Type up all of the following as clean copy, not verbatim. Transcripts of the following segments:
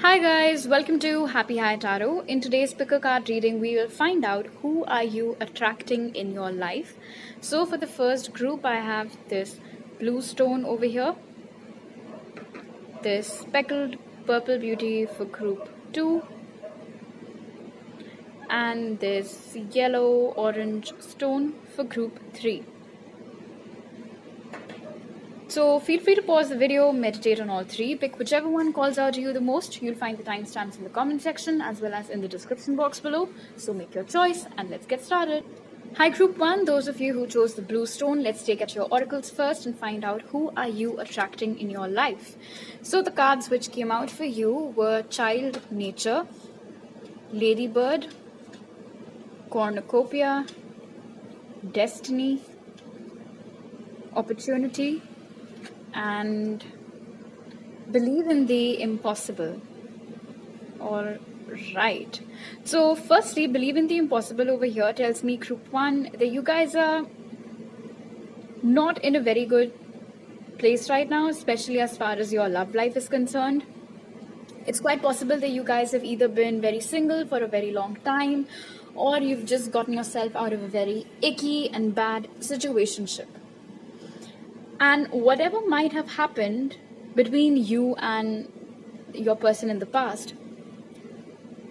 Hi guys, welcome to Happy High Tarot. In today's picker card reading, we will find out who are you attracting in your life. So for the first group, I have this blue stone over here, this speckled purple beauty for group 2, and this yellow orange stone for group 3. So feel free to pause the video, meditate on all three, pick whichever one calls out to you the most. You'll find the timestamps in the comment section as well as in the description box below. So make your choice and let's get started. Hi group 1, those of you who chose the blue stone, let's take at your oracles first and find out who are you attracting in your life. So the cards which came out for you were Child Nature, Ladybird, Cornucopia, Destiny, Opportunity, and Believe in the Impossible. All right. So firstly, Believe in the Impossible over here tells me group 1 that you guys are not in a very good place right now, especially as far as your love life is concerned. It's quite possible that you guys have either been very single for a very long time, or you've just gotten yourself out of a very icky and bad situationship. And whatever might have happened between you and your person in the past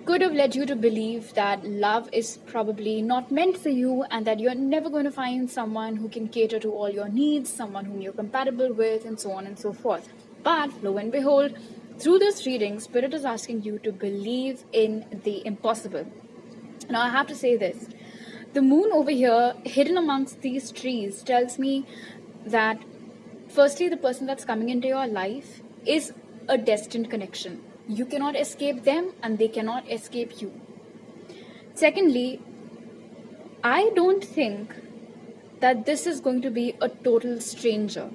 could have led you to believe that love is probably not meant for you and that you're never going to find someone who can cater to all your needs, someone whom you're compatible with, and so on and so forth. But lo and behold, through this reading, Spirit is asking you to believe in the impossible. Now, I have to say this. The moon over here, hidden amongst these trees, tells me that firstly, the person that's coming into your life is a destined connection. You cannot escape them and they cannot escape you. Secondly, I don't think that this is going to be a total stranger.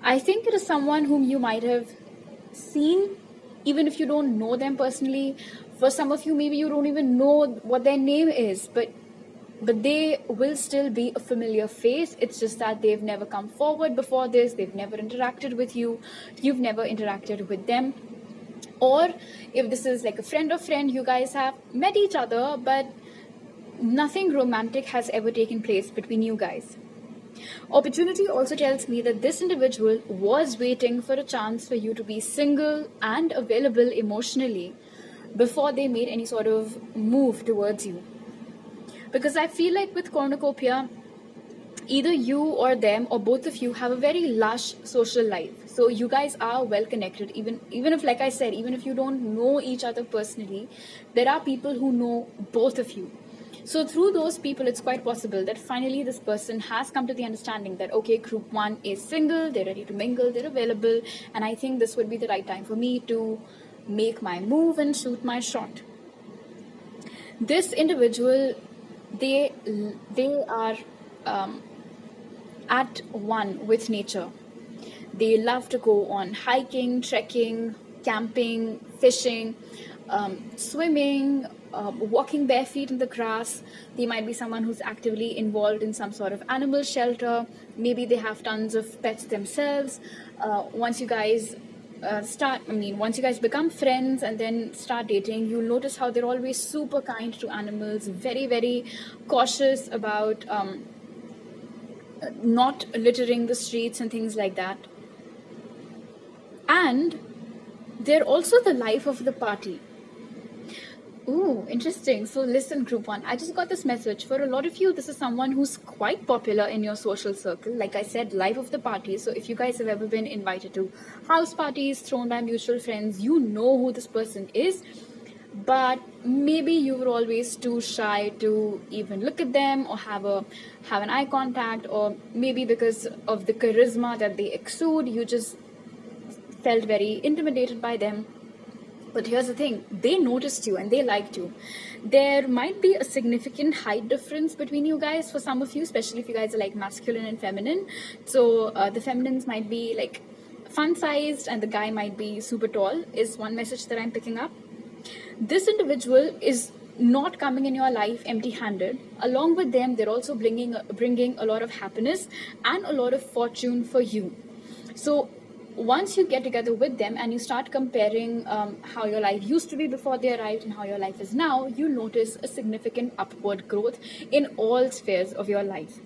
I think it is someone whom you might have seen, even if you don't know them personally. For some of you, maybe you don't even know what their name is, but they will still be a familiar face. It's just that they've never come forward before this, they've never interacted with you, you've never interacted with them. Or if this is like a friend of friend, you guys have met each other, but nothing romantic has ever taken place between you guys. Opportunity also tells me that this individual was waiting for a chance for you to be single and available emotionally before they made any sort of move towards you. Because I feel like with Cornucopia, either you or them or both of you have a very lush social life. So you guys are well connected, even if, like I said, even if you don't know each other personally, there are people who know both of you. So through those people, it's quite possible that finally this person has come to the understanding that, okay, group 1 is single, they're ready to mingle, they're available, and I think this would be the right time for me to make my move and shoot my shot. This individual, they are at one with nature. They love to go on hiking, trekking, camping, fishing, swimming, walking bare feet in the grass. They might be someone who's actively involved in some sort of animal shelter. Maybe they have tons of pets themselves. Once you guys become friends and then start dating, you'll notice how they're always super kind to animals, very, very cautious about not littering the streets and things like that. And they're also the life of the party. Ooh, interesting. So listen, group 1, I just got this message. For a lot of you, this is someone who's quite popular in your social circle. Like I said, life of the party. So if you guys have ever been invited to house parties thrown by mutual friends, you know who this person is. But maybe you were always too shy to even look at them or have an eye contact, or maybe because of the charisma that they exude, you just felt very intimidated by them. But here's the thing, they noticed you and they liked you. There might be a significant height difference between you guys for some of you, especially if you guys are like masculine and feminine. So the feminines might be like fun-sized and the guy might be super tall, is one message that I'm picking up. This individual is not coming in your life empty-handed. Along with them, they're also bringing a lot of happiness and a lot of fortune for you. So once you get together with them and you start comparing how your life used to be before they arrived and how your life is now, you notice a significant upward growth in all spheres of your life.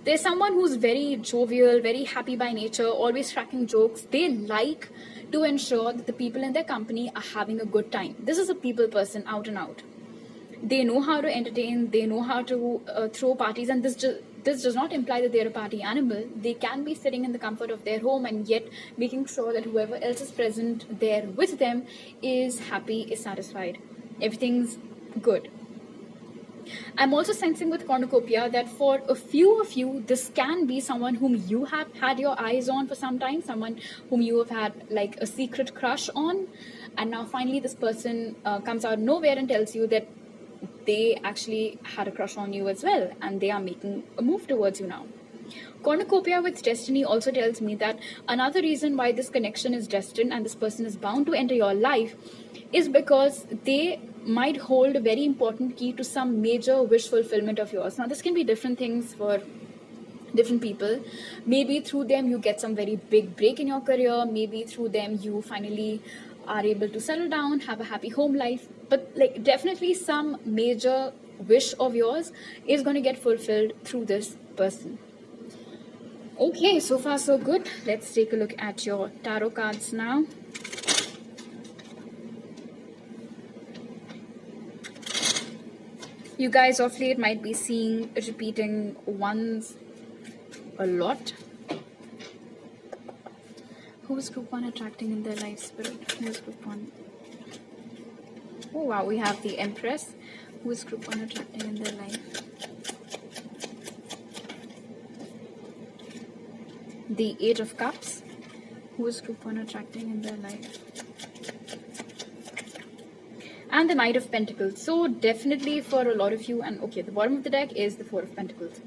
There's someone who's very jovial, very happy by nature, always cracking jokes. They like to ensure that the people in their company are having a good time. This is a people person out and out. They know how to entertain, they know how to throw parties, and this does not imply that they're a party animal. They can be sitting in the comfort of their home and yet making sure that whoever else is present there with them is happy, is satisfied. Everything's good. I'm also sensing with cornucopia that for a few of you, this can be someone whom you have had your eyes on for some time, someone whom you have had like a secret crush on, and now finally this person comes out of nowhere and tells you that they actually had a crush on you as well, and they are making a move towards you now. Cornucopia with destiny also tells me that another reason why this connection is destined and this person is bound to enter your life is because they might hold a very important key to some major wish fulfillment of yours. Now, this can be different things for different people. Maybe through them you get some very big break in your career. Maybe through them you finally are able to settle down, have a happy home life. But like definitely some major wish of yours is going to get fulfilled through this person. Okay, so far so good. Let's take a look at your tarot cards now. You guys of late might be seeing repeating ones a lot. Who is group 1 attracting in their life, spirit? Who is group 1? Oh wow, we have the Empress. Who is group 1 attracting in their life? The Age of Cups. Who is group 1 attracting in their life? And the Knight of Pentacles. So definitely for a lot of you, and okay, the bottom of the deck is the Four of Pentacles.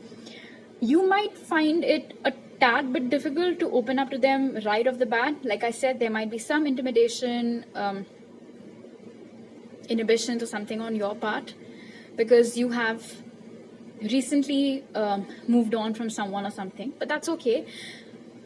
You might find it a tad bit difficult to open up to them right off the bat. Like I said, there might be some intimidation, inhibitions or something on your part because you have recently moved on from someone or something, but that's okay.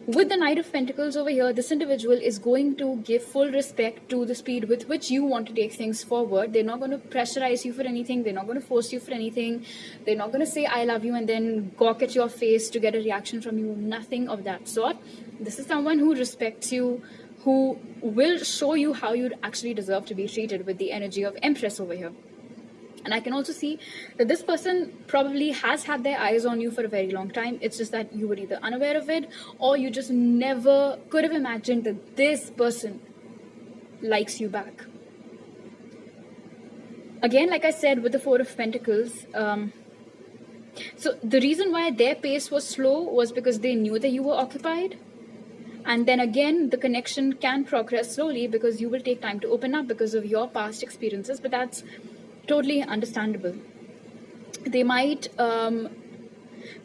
With the Knight of Pentacles over here, this individual is going to give full respect to the speed with which you want to take things forward. They're not going to pressurize you for anything. They're not going to force you for anything. They're not going to say, I love you, and then gawk at your face to get a reaction from you. Nothing of that sort. This is someone who respects you, who will show you how you actually deserve to be treated with the energy of Empress over here. And I can also see that this person probably has had their eyes on you for a very long time. It's just that you were either unaware of it or you just never could have imagined that this person likes you back. Again, like I said, with the Four of Pentacles, so the reason why their pace was slow was because they knew that you were occupied. And then again, the connection can progress slowly because you will take time to open up because of your past experiences, but that's totally understandable. They might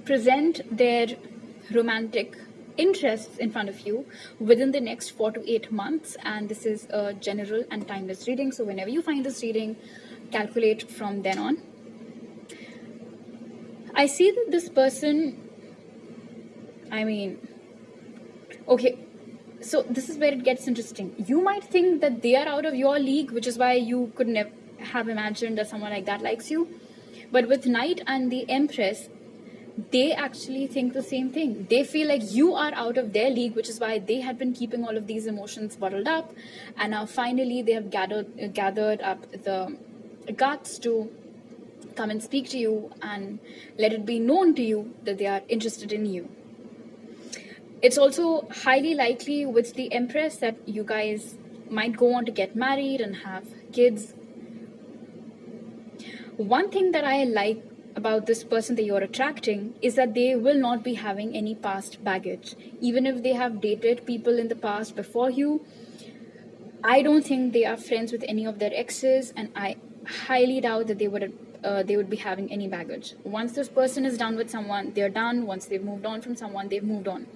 present their romantic interests in front of you within the next 4 to 8 months, and this is a general and timeless reading. So whenever you find this reading, calculate from then on. I see that this person, okay, so this is where it gets interesting. You might think that they are out of your league, which is why you could never have imagined that someone like that likes you. But with Knight and the Empress, they actually think the same thing. They feel like you are out of their league, which is why they had been keeping all of these emotions bottled up, and now finally they have gathered up the guts to come and speak to you and let it be known to you that they are interested in you. It's also highly likely with the Empress that you guys might go on to get married and have kids. One thing that I like about this person that you're attracting is that they will not be having any past baggage. Even if they have dated people in the past before you, I don't think they are friends with any of their exes, and I highly doubt that they would be having any baggage. Once this person is done with someone, they're done. Once they've moved on from someone, they've moved on.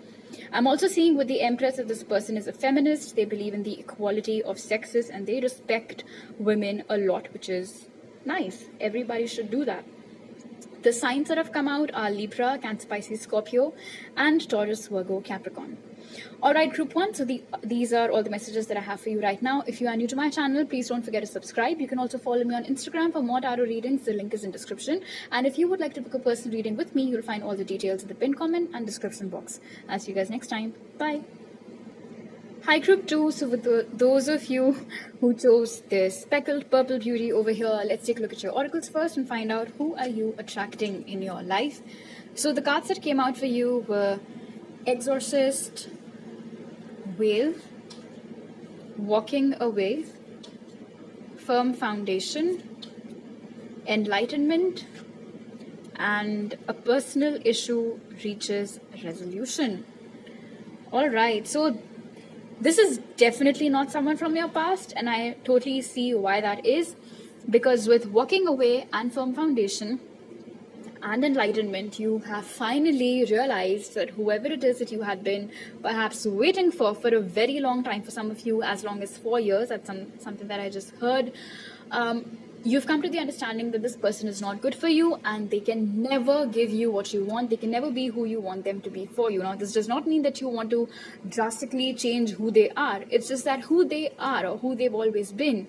I'm also seeing with the Empress that this person is a feminist. They believe in the equality of sexes and they respect women a lot, which is nice. Everybody should do that. The signs that have come out are Libra, Cancer, Pisces, Scorpio, and Taurus, Virgo, Capricorn. Alright, group 1, so these are all the messages that I have for you right now. If you are new to my channel, please don't forget to subscribe. You can also follow me on Instagram for more tarot readings. The link is in description. And if you would like to book a personal reading with me, you'll find all the details in the pinned comment and description box. I'll see you guys next time. Bye. Hi group 2, so with those of you who chose this speckled purple beauty over here, let's take a look at your oracles first and find out who are you attracting in your life. So the cards that came out for you were Exorcist, Whale, Walking Away, Firm Foundation, Enlightenment, and a personal issue reaches resolution. Alright, so this is definitely not someone from your past, and I totally see why that is, because with Walking Away and Firm Foundation and Enlightenment, you have finally realized that whoever it is that you had been perhaps waiting for a very long time, for some of you as long as 4 years, that's something that I just heard, you've come to the understanding that this person is not good for you and they can never give you what you want. They can never be who you want them to be for you. Now, this does not mean that you want to drastically change who they are. It's just that who they are or who they've always been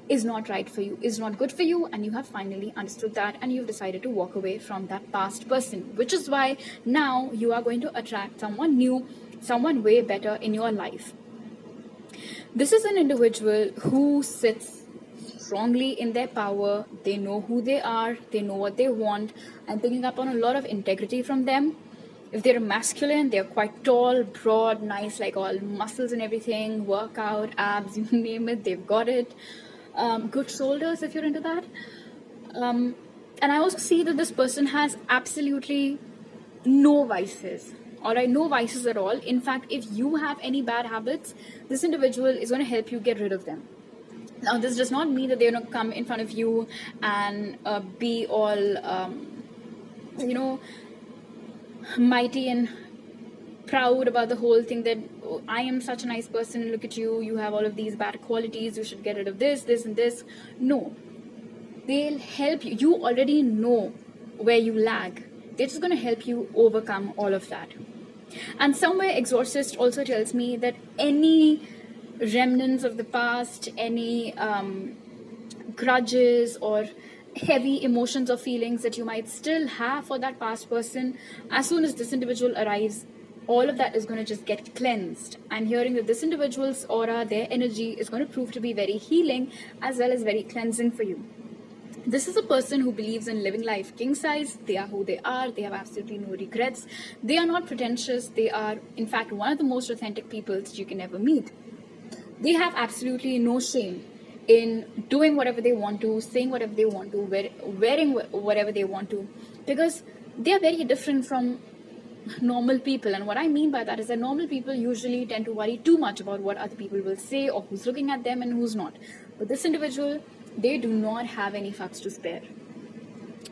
is not right for you, is not good for you, and you have finally understood that and you've decided to walk away from that past person, which is why now you are going to attract someone new, someone way better in your life. This is an individual who sits strongly in their power. They know who they are, they know what they want. I'm picking up on a lot of integrity from them. If they're masculine, they're quite tall, broad, nice, like all muscles and everything, workout, abs, you name it, they've got it. Good shoulders if you're into that. And I also see that this person has absolutely no vices. Alright, no vices at all. In fact, if you have any bad habits, this individual is going to help you get rid of them. Now, this does not mean that they're going to come in front of you and be all, mighty and proud about the whole thing that, oh, I am such a nice person and look at you, you have all of these bad qualities, you should get rid of this, this and this. No, they'll help you. You already know where you lag. They're just going to help you overcome all of that. And somewhere Exorcist also tells me that any remnants of the past, any grudges or heavy emotions or feelings that you might still have for that past person, as soon as this individual arrives, all of that is going to just get cleansed. I'm hearing that this individual's aura, their energy is going to prove to be very healing as well as very cleansing for you. This is a person who believes in living life king size. They are who they are. They have absolutely no regrets. They are not pretentious. They are, in fact, one of the most authentic people that you can ever meet. They have absolutely no shame in doing whatever they want to, saying whatever they want to, wearing whatever they want to, because they are very different from normal people. And what I mean by that is that normal people usually tend to worry too much about what other people will say or who's looking at them and who's not. But this individual, they do not have any fucks to spare.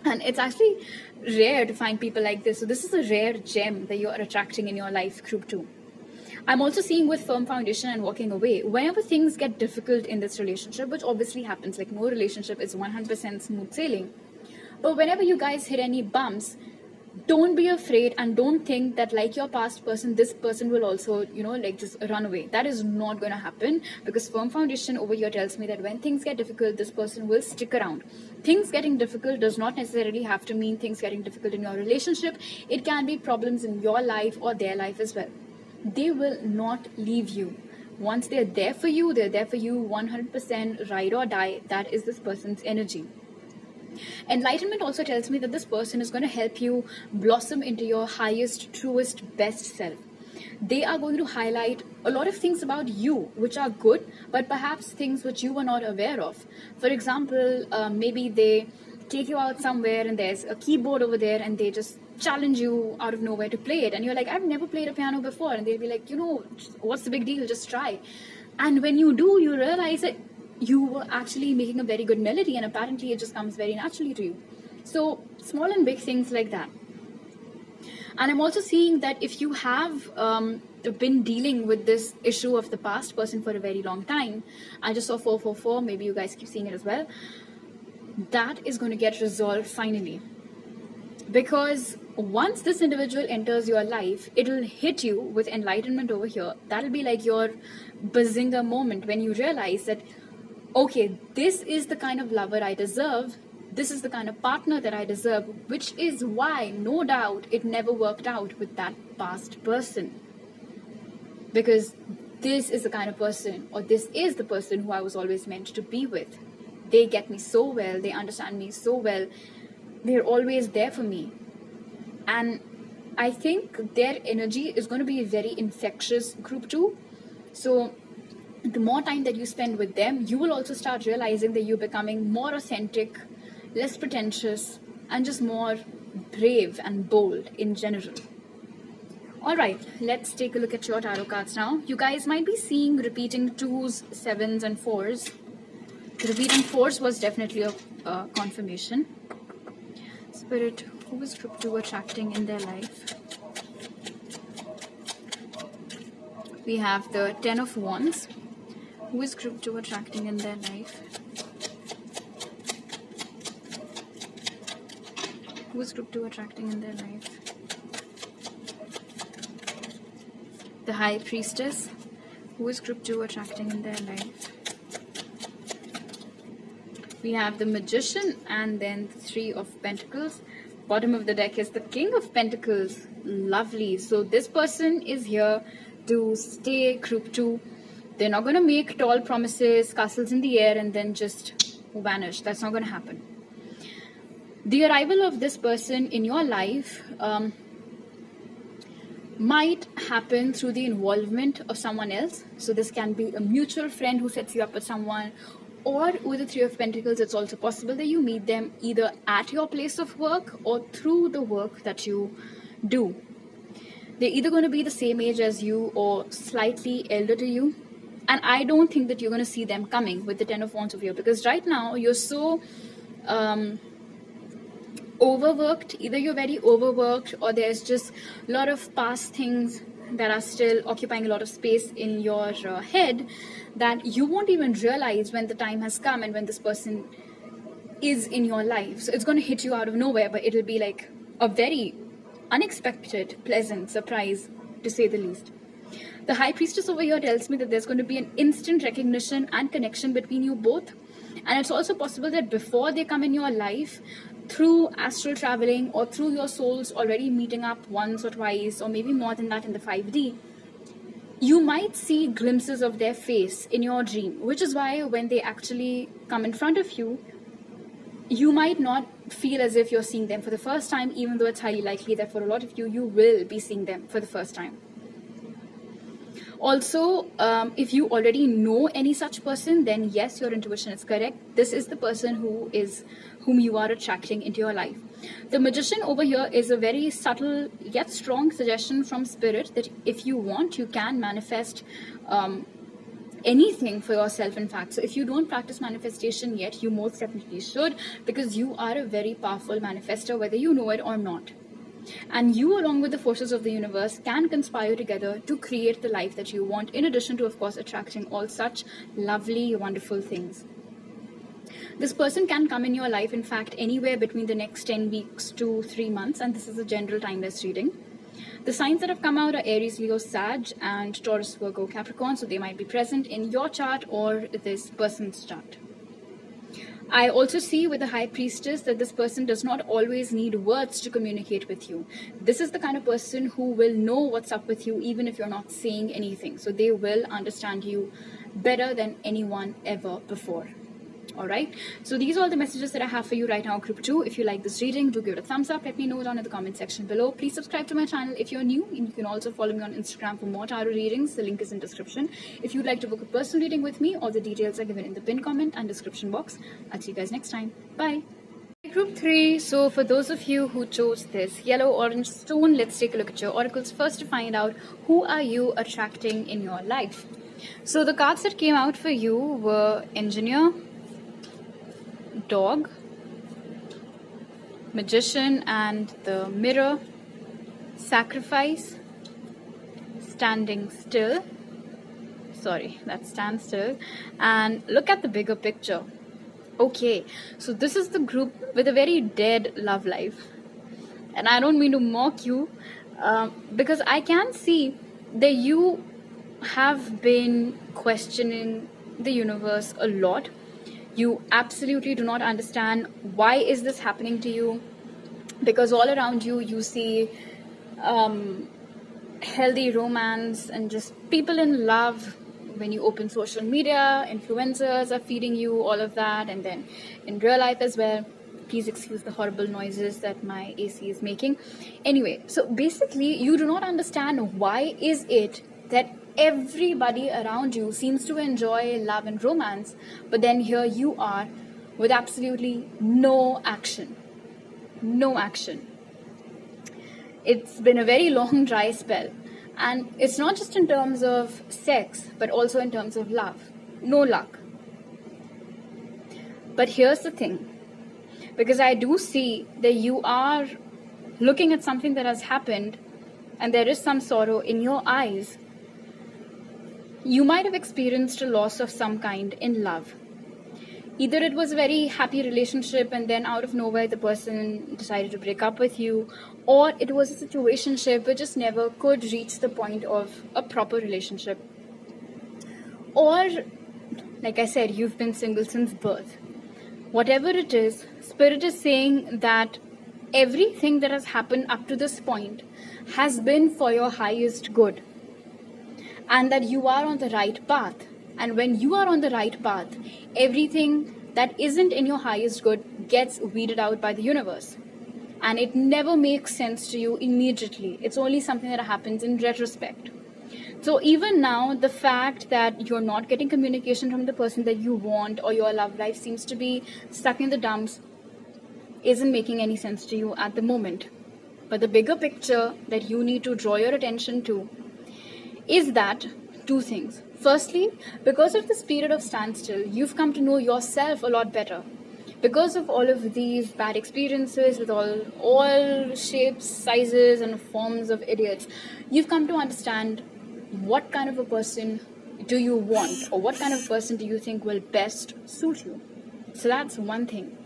And it's actually rare to find people like this. So this is a rare gem that you're attracting in your life, group 2. I'm also seeing with Firm Foundation and Walking Away, whenever things get difficult in this relationship, which obviously happens, like no relationship is 100% smooth sailing. But whenever you guys hit any bumps, don't be afraid and don't think that like your past person, this person will also, just run away. That is not going to happen, because Firm Foundation over here tells me that when things get difficult, this person will stick around. Things getting difficult does not necessarily have to mean things getting difficult in your relationship. It can be problems in your life or their life as well. They will not leave you. Once they're there for you 100%, ride or die. That is this person's energy. Enlightenment also tells me that this person is going to help you blossom into your highest, truest, best self. They are going to highlight a lot of things about you which are good, but perhaps things which you were not aware of. For example, maybe they take you out somewhere and there's a keyboard over there and they just challenge you out of nowhere to play it. And you're like, I've never played a piano before. And they'll be like, what's the big deal? Just try. And when you do, you realize that you were actually making a very good melody, and apparently it just comes very naturally to you. So small and big things like that. And I'm also seeing that if you have been dealing with this issue of the past person for a very long time, I just saw 444, maybe you guys keep seeing it as well, that is going to get resolved finally. Because once this individual enters your life, it'll hit you with enlightenment over here. That'll be like your 𝓥𝓲𝓭𝓮𝓵 moment when you realize that, okay, this is the kind of lover I deserve. This is the kind of partner that I deserve, which is why, no doubt, it never worked out with that past person. Because this is the kind of person, or this is the person who I was always meant to be with. They get me so well, they understand me so well, they're always there for me. And I think their energy is going to be very infectious, group 2. So the more time that you spend with them, you will also start realizing that you're becoming more authentic, less pretentious, and just more brave and bold in general. Alright, let's take a look at your tarot cards now. You guys might be seeing repeating 2s, 7s, and 4s. The repeating 4s was definitely a confirmation. Spirit, who is group 2 attracting in their life? We have the 10 of Wands. Who is group 2 attracting in their life? Who is group 2 attracting in their life? The High Priestess. Who is group 2 attracting in their life? We have the Magician and then the 3 of Pentacles. Bottom of the deck is the King of Pentacles. Lovely. So this person is here to stay, group 2. They're not going to make tall promises, castles in the air, and then just vanish. That's not going to happen. The arrival of this person in your life might happen through the involvement of someone else. So this can be a mutual friend who sets you up with someone, or with the 3 of Pentacles, it's also possible that you meet them either at your place of work or through the work that you do. They're either going to be the same age as you or slightly elder to you. And I don't think that you're going to see them coming with the 10 of Wands over here, because right now you're so overworked. Either you're very overworked, or there's just a lot of past things that are still occupying a lot of space in your head, that you won't even realize when the time has come and when this person is in your life. So it's going to hit you out of nowhere, but it'll be like a very unexpected, pleasant surprise, to say the least. The High Priestess over here tells me that there's going to be an instant recognition and connection between you both. And it's also possible that before they come in your life, through astral traveling or through your souls already meeting up once or twice, or maybe more than that in the 5D, you might see glimpses of their face in your dream, which is why when they actually come in front of you, you might not feel as if you're seeing them for the first time, even though it's highly likely that for a lot of you, you will be seeing them for the first time. Also, if you already know any such person, then yes, your intuition is correct. This is the person whom you are attracting into your life. The Magician over here is a very subtle yet strong suggestion from Spirit that if you want, you can manifest anything for yourself, in fact. So if you don't practice manifestation yet, you most definitely should, because you are a very powerful manifester, whether you know it or not. And you, along with the forces of the universe, can conspire together to create the life that you want, in addition to, of course, attracting all such lovely, wonderful things. This person can come in your life, in fact, anywhere between the next 10 weeks to 3 months, and this is a general timeless reading. The signs that have come out are Aries, Leo, Sag, and Taurus, Virgo, Capricorn, so they might be present in your chart or this person's chart. I also see with the High Priestess that this person does not always need words to communicate with you. This is the kind of person who will know what's up with you even if you're not saying anything. So they will understand you better than anyone ever before. Alright, so these are all the messages that I have for you right now, group 2. If you like this reading, do give it a thumbs up. Let me know down in the comment section below. Please subscribe to my channel if you're new, and you can also follow me on Instagram for more tarot readings. The link is in description. If you'd like to book a personal reading with me, all the details are given in the pinned comment and description box. I'll see you guys next time. Bye. Group 3. So for those of you who chose this yellow orange stone, let's take a look at your oracles first to find out who are you attracting in your life. So the cards that came out for you were Engineer, Dog, Magician and the Mirror, Sacrifice, Standing Still, sorry, that's Stand Still, and look at the bigger picture. Okay, so this is the group with a very dead love life. And I don't mean to mock you, because I can see that you have been questioning the universe a lot. You absolutely do not understand why is this happening to you, because all around you you see healthy romance and just people in love. When you open social media, influencers are feeding you all of that, and then in real life as well. Please excuse the horrible noises that my AC is making. Anyway, so basically you do not understand why is it that everybody around you seems to enjoy love and romance, but then here you are with absolutely no action. No action. It's been a very long dry spell, and it's not just in terms of sex but also in terms of love. No luck. But here's the thing, because I do see that you are looking at something that has happened and there is some sorrow in your eyes. You might have experienced a loss of some kind in love. Either it was a very happy relationship and then out of nowhere the person decided to break up with you, or it was a situationship which just never could reach the point of a proper relationship. Or, like I said, you've been single since birth. Whatever it is, Spirit is saying that everything that has happened up to this point has been for your highest good, and that you are on the right path. And when you are on the right path, everything that isn't in your highest good gets weeded out by the universe. And it never makes sense to you immediately. It's only something that happens in retrospect. So even now, the fact that you're not getting communication from the person that you want, or your love life seems to be stuck in the dumps, isn't making any sense to you at the moment. But the bigger picture that you need to draw your attention to is that two things. Firstly, because of this period of standstill, you've come to know yourself a lot better. Because of all of these bad experiences with all shapes, sizes, and forms of idiots, you've come to understand what kind of a person do you want, or what kind of person do you think will best suit you. So that's one thing.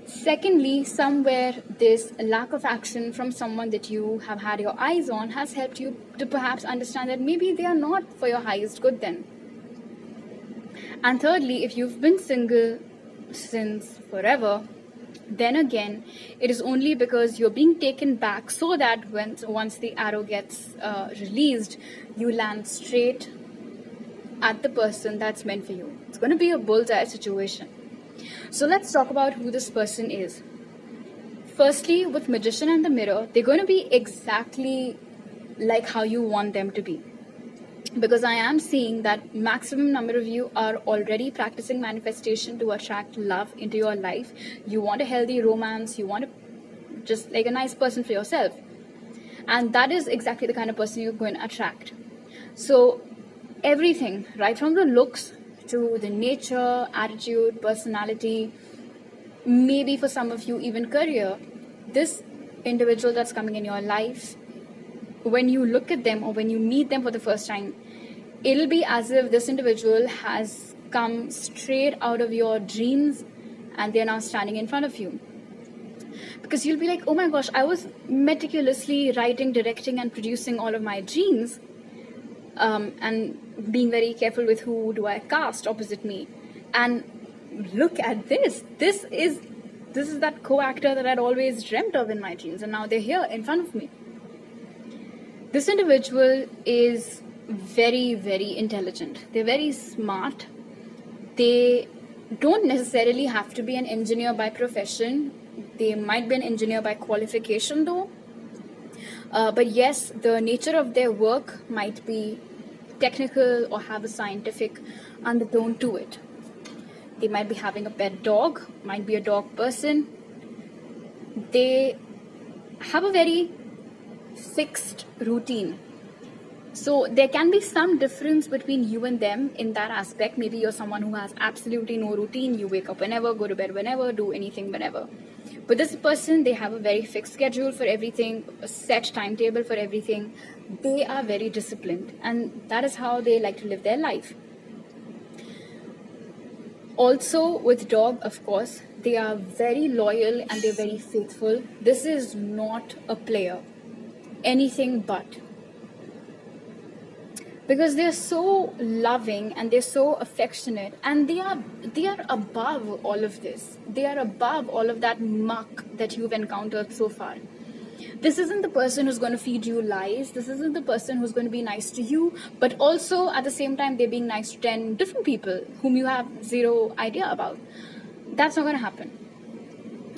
Secondly, somewhere this lack of action from someone that you have had your eyes on has helped you to perhaps understand that maybe they are not for your highest good then. And thirdly, if you've been single since forever, then again, it is only because you're being taken back so that once the arrow gets released, you land straight at the person that's meant for you. It's going to be a bullseye situation. So let's talk about who this person is. Firstly, with Magician and the Mirror, they're going to be exactly like how you want them to be. Because I am seeing that maximum number of you are already practicing manifestation to attract love into your life. You want a healthy romance, you want just like a nice person for yourself. And that is exactly the kind of person you're going to attract. So everything, right from the looks to the nature, attitude, personality, maybe for some of you even career, this individual that's coming in your life, when you look at them or when you meet them for the first time, it'll be as if this individual has come straight out of your dreams and they're now standing in front of you. Because you'll be like, oh my gosh, I was meticulously writing, directing and producing all of my dreams, and being very careful with who do I cast opposite me. And look at this. This is that co-actor that I'd always dreamt of in my dreams, and now they're here in front of me. This individual is very, very intelligent. They're very smart. They don't necessarily have to be an engineer by profession. They might be an engineer by qualification though. But yes, the nature of their work might be technical or have a scientific undertone to it. They might be having a pet dog, might be a dog person. They have a very fixed routine. So there can be some difference between you and them in that aspect. Maybe you're someone who has absolutely no routine. You wake up whenever, go to bed whenever, do anything whenever. But this person, they have a very fixed schedule for everything, a set timetable for everything. They are very disciplined, and that is how they like to live their life. Also with dog, of course, they are very loyal and they're very faithful. This is not a player, anything but. Because they're so loving and they're so affectionate, and they are above all of this. They are above all of that muck that you've encountered so far. This isn't the person who's going to feed you lies. This isn't the person who's going to be nice to you, but also at the same time they're being nice to 10 different people whom you have zero idea about. That's not going to happen.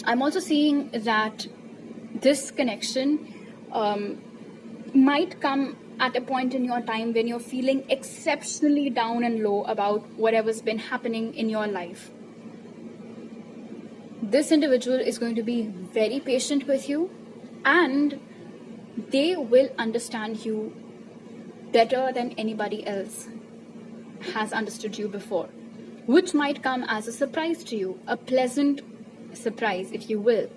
I'm also seeing that this connection might come at a point in your time when you're feeling exceptionally down and low about whatever's been happening in your life. This individual is going to be very patient with you, and they will understand you better than anybody else has understood you before, which might come as a surprise to you, a pleasant surprise, if you will.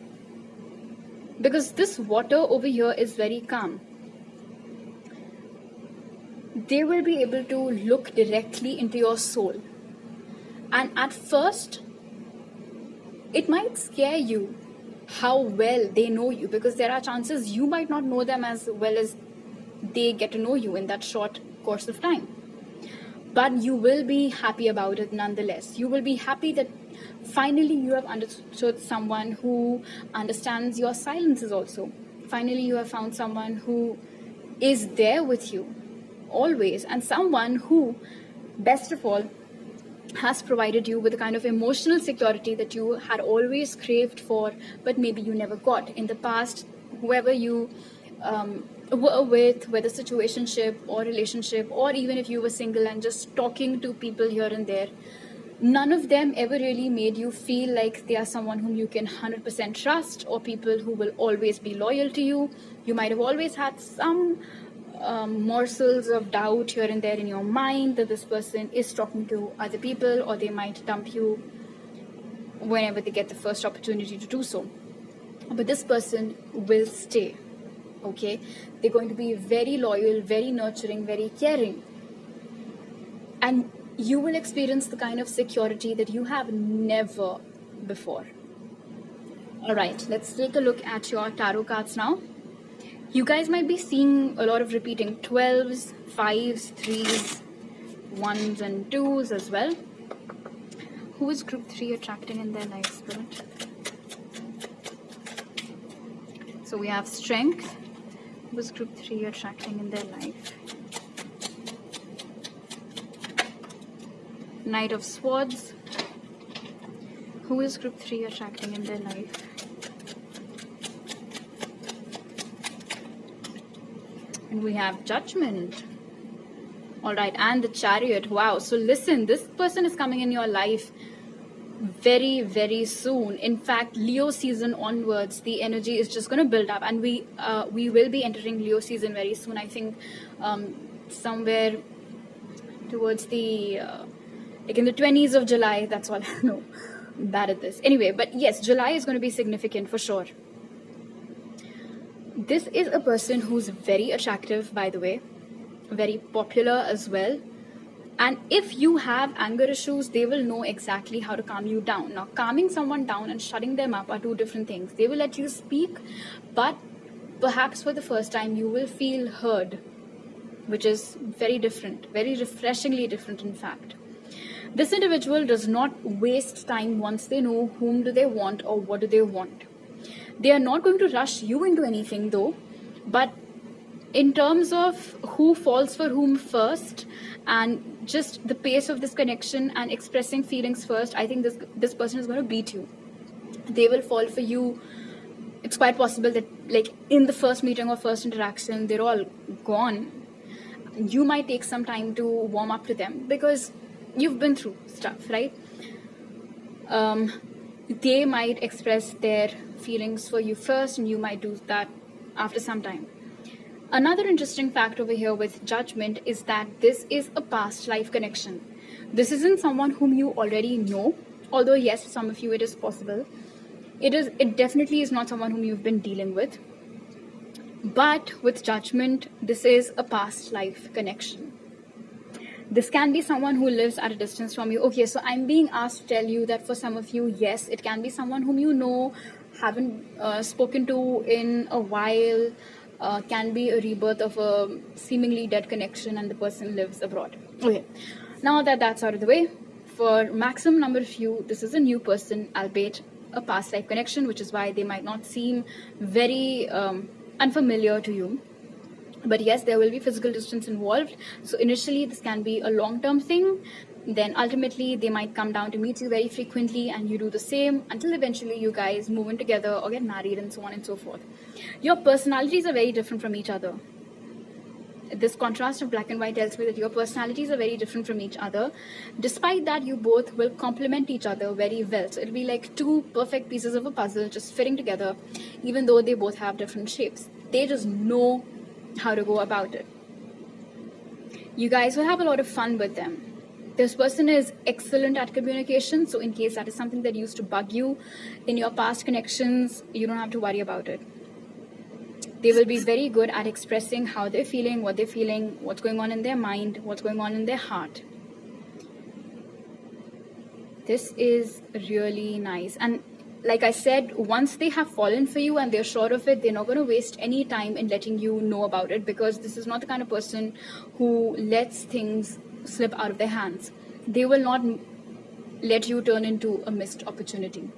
Because this water over here is very calm. They will be able to look directly into your soul. And at first, it might scare you how well they know you, because there are chances you might not know them as well as they get to know you in that short course of time. But you will be happy about it nonetheless. You will be happy that finally you have understood someone who understands your silences also. Finally, you have found someone who is there with you always, and someone who, best of all, has provided you with the kind of emotional security that you had always craved for, but maybe you never got in the past. Whoever you were with, whether situationship or relationship, or even if you were single and just talking to people here and there, none of them ever really made you feel like they are someone whom you can 100% trust, or people who will always be loyal to you. You might have always had some morsels of doubt here and there in your mind that this person is talking to other people, or they might dump you whenever they get the first opportunity to do so. But this person will stay, okay? They're going to be very loyal, very nurturing, very caring. And you will experience the kind of security that you have never before. All right, let's take a look at your tarot cards now. You guys might be seeing a lot of repeating 12s, 5s, 3s, 1s and 2s as well. Who is group 3 attracting in their life, Spirit? So we have strength. Who is group 3 attracting in their life? Knight of Swords. Who is group 3 attracting in their life? And we have Judgment. All right, and the Chariot. Wow. So listen, this person is coming in your life very, very soon. In fact, Leo season onwards, the energy is just going to build up, and we will be entering Leo season very soon. I think somewhere towards the like in the 20s of July. That's all I know. I'm bad at this. Anyway, but yes, July is going to be significant for sure. This is a person who's very attractive, by the way, very popular as well. And if you have anger issues, they will know exactly how to calm you down. Now, calming someone down and shutting them up are two different things. They will let you speak, but perhaps for the first time, you will feel heard, which is very different, very refreshingly different, in fact. This individual does not waste time once they know whom do they want or what do they want. They are not going to rush you into anything though, but in terms of who falls for whom first and just the pace of this connection and expressing feelings first, I think this person is going to beat you. They will fall for you. It's quite possible that like in the first meeting or first interaction, they're all gone. You might take some time to warm up to them because you've been through stuff, right? They might express their feelings for you first, and you might do that after some time. Another interesting fact over here with Judgment is that this is a past life connection. This isn't someone whom you already know, although yes, for some of you it is possible. It definitely is not someone whom you've been dealing with. But with Judgment, this is a past life connection. This can be someone who lives at a distance from you. Okay, so I'm being asked to tell you that for some of you, yes, it can be someone whom you know, haven't spoken to in a while, can be a rebirth of a seemingly dead connection, and the person lives abroad. Okay, now that that's out of the way, for maximum number of you, this is a new person, albeit a past life connection, which is why they might not seem very unfamiliar to you. But yes, there will be physical distance involved. So initially this can be a long-term thing. Then ultimately they might come down to meet you very frequently, and you do the same until eventually you guys move in together or get married and so on and so forth. Your personalities are very different from each other. This contrast of black and white tells me that your personalities are very different from each other. Despite that, you both will complement each other very well. So it'll be like two perfect pieces of a puzzle just fitting together, even though they both have different shapes. They just know how to go about it. You guys will have a lot of fun with them. This person is excellent at communication, so in case that is something that used to bug you in your past connections, you don't have to worry about it. They will be very good at expressing how they're feeling, what's going on in their mind, what's going on in their heart. This is really nice. And like I said, once they have fallen for you and they're sure of it, they're not going to waste any time in letting you know about it, because this is not the kind of person who lets things slip out of their hands. They will not let you turn into a missed opportunity.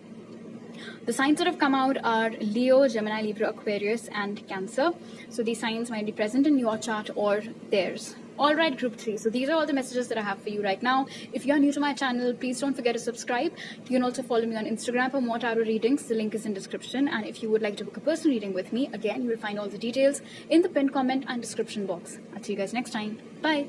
The signs that have come out are Leo, Gemini, Libra, Aquarius, and Cancer. So these signs might be present in your chart or theirs. All right, group 3. So these are all the messages that I have for you right now. If you're new to my channel, please don't forget to subscribe. You can also follow me on Instagram for more tarot readings. The link is in description. And if you would like to book a personal reading with me, again, you will find all the details in the pinned comment and description box. I'll see you guys next time. Bye.